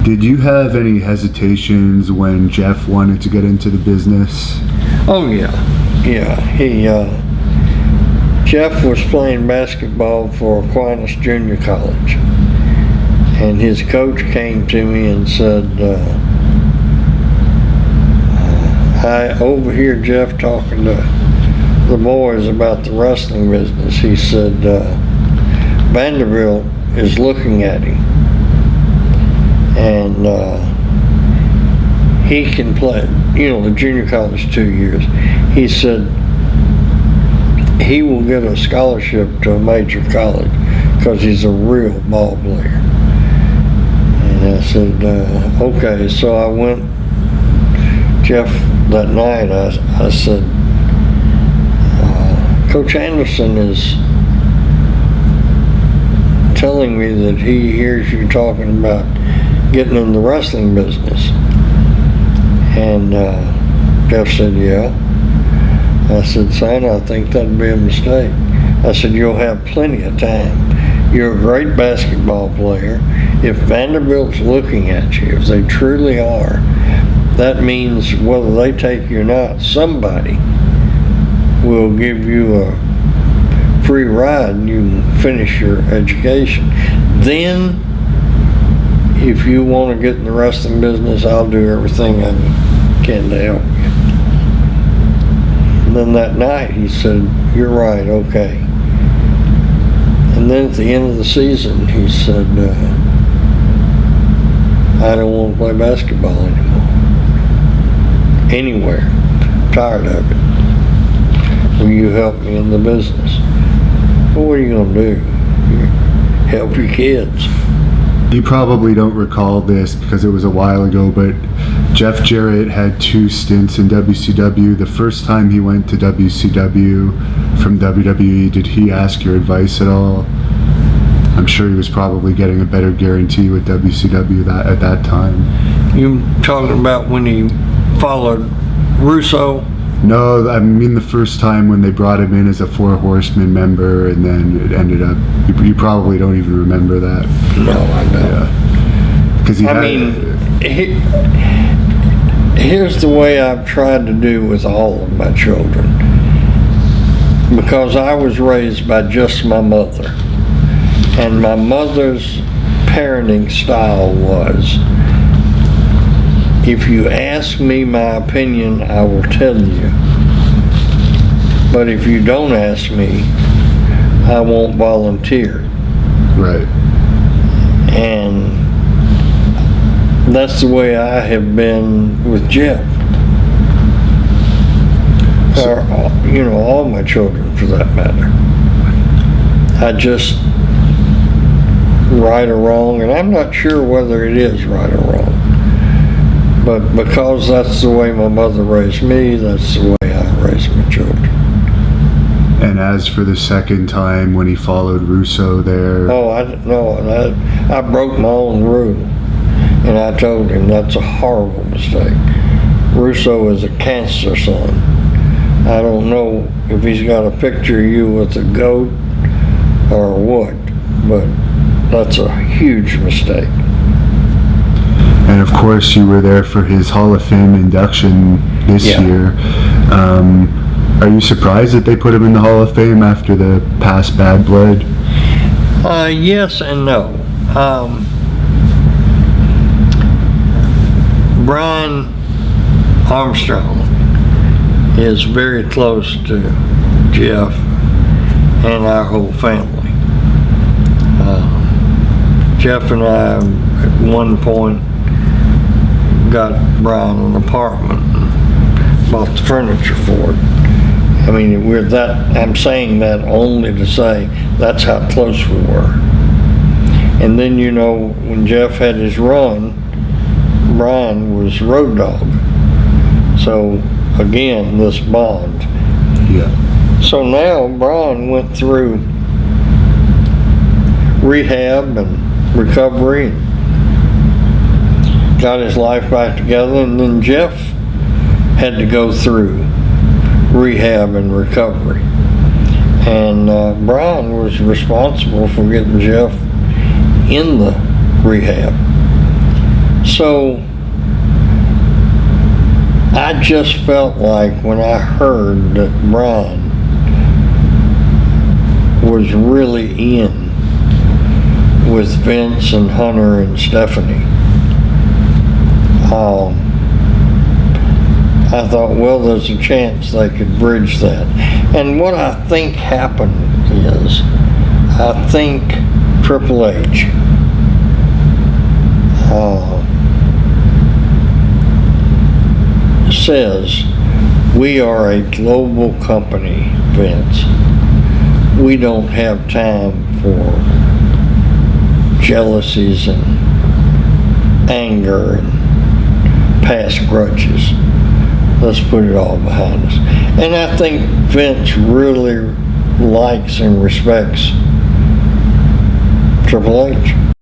Did you have any hesitations when Jeff wanted to get into the business? Oh yeah. Jeff was playing basketball for Aquinas Junior College, and his coach came to me and said, I overhear Jeff talking to the boys about the wrestling business. He said, Vanderbilt is looking at him, and he can play, the junior college 2 years. He said he will get a scholarship to a major college because he's a real ball player. And I said, okay. So I went, Jeff, that night, I said, Coach Anderson is telling me that he hears you talking about getting in the wrestling business. And Jeff said, yeah. I said, son, I think that'd be a mistake. I said, you'll have plenty of time. You're a great basketball player. If Vanderbilt's looking at you, if they truly are, that means whether they take you or not, somebody will give you a free ride and you can finish your education. Then, if you want to get in the wrestling business, I'll do everything I can to help you. And then that night he said, you're right, okay. And then at the end of the season he said, I don't want to play basketball anymore. Anywhere. I'm tired of it. Will you help me in the business? Well, what are you going to do? Help your kids. You probably don't recall this because it was a while ago, but Jeff Jarrett had 2 stints in WCW. The first time he went to WCW from WWE, did he ask your advice at all? I'm sure he was probably getting a better guarantee with WCW at that time. You talking about when he followed Russo? No, I mean the first time when they brought him in as a 4 Horsemen member, and then it ended up, you probably don't even remember that. No, I don't. Yeah. 'Cause here's the way I've tried to do with all of my children. Because I was raised by just my mother. And my mother's parenting style was, if you ask me my opinion, I will tell you. But if you don't ask me, I won't volunteer. Right. And that's the way I have been with Jeff. Or, all my children for that matter. I just, right or wrong, and I'm not sure whether it is right or wrong. But because that's the way my mother raised me, that's the way I raised my children. And as for the second time when he followed Russo there? Oh, I broke my own rule. And I told him that's a horrible mistake. Russo is a cancer son. I don't know if he's got a picture of you with a goat or what, but that's a huge mistake. And of course you were there for his Hall of Fame induction this year. Are you surprised that they put him in the Hall of Fame after the past bad blood? Yes and no. Brian Armstrong is very close to Jeff and our whole family. Jeff and I at one point got Brian an apartment and bought the furniture for it. I mean, I'm saying that only to say that's how close we were. And then, when Jeff had his run, Brian was Road Dog. So, again, this bond. Yeah. So now Brian went through rehab and recovery, got his life back together, and then Jeff had to go through rehab and recovery. And Brian was responsible for getting Jeff in the rehab. So I just felt like when I heard that Brian was really in with Vince and Hunter and Stephanie, I thought, well, there's a chance they could bridge that. And what I think happened is, I think Triple H says, we are a global company, Vince. We don't have time for jealousies and anger and past grudges. Let's put it all behind us. And I think Vince really likes and respects Triple H.